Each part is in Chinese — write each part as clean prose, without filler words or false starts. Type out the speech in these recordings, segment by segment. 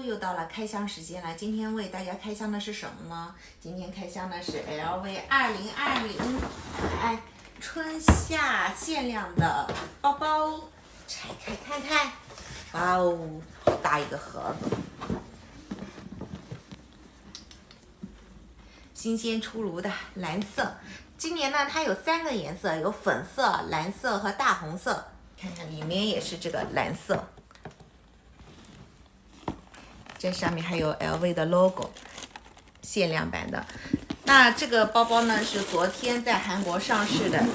又到了开箱时间了。今天为大家开箱的是什么呢？今天开箱的是 LV 2020春夏限量的包包，拆开看看。哇哦，好大一个盒子！新鲜出炉的蓝色。今年呢，它有3个颜色，有粉色、蓝色和大红色。看看里面也是这个蓝色。这上面还有 LV 的 logo， 限量版的。那这个包包呢是昨天在韩国上市的，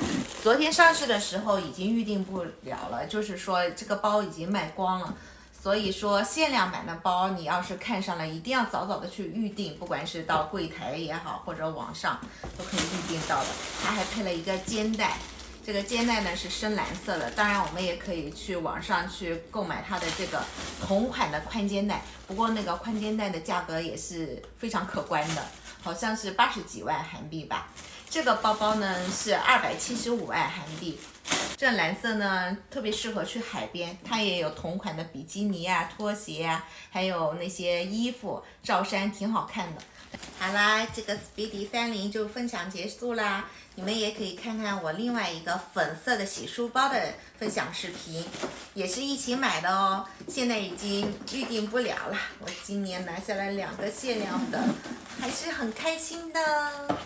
昨天上市的时候已经预定不了了，就是说这个包已经卖光了。所以说限量版的包，你要是看上了，一定要早早的去预定，不管是到柜台也好，或者网上都可以预定到的。它还配了一个肩带。这个肩带呢是深蓝色的，当然我们也可以去网上去购买它的这个同款的宽肩带，不过那个宽肩带的价格也是非常可观的，好像是80几万韩币吧。这个包包呢是275万韩币，这蓝色呢特别适合去海边，它也有同款的比基尼啊、拖鞋啊，还有那些衣服罩衫，挺好看的。好啦，这个 Speedy 30就分享结束啦。你们也可以看看我另外一个粉色的洗漱包的分享视频，也是一起买的哦。现在已经预定不了了，我今年拿下来2个限量的，还是很开心的。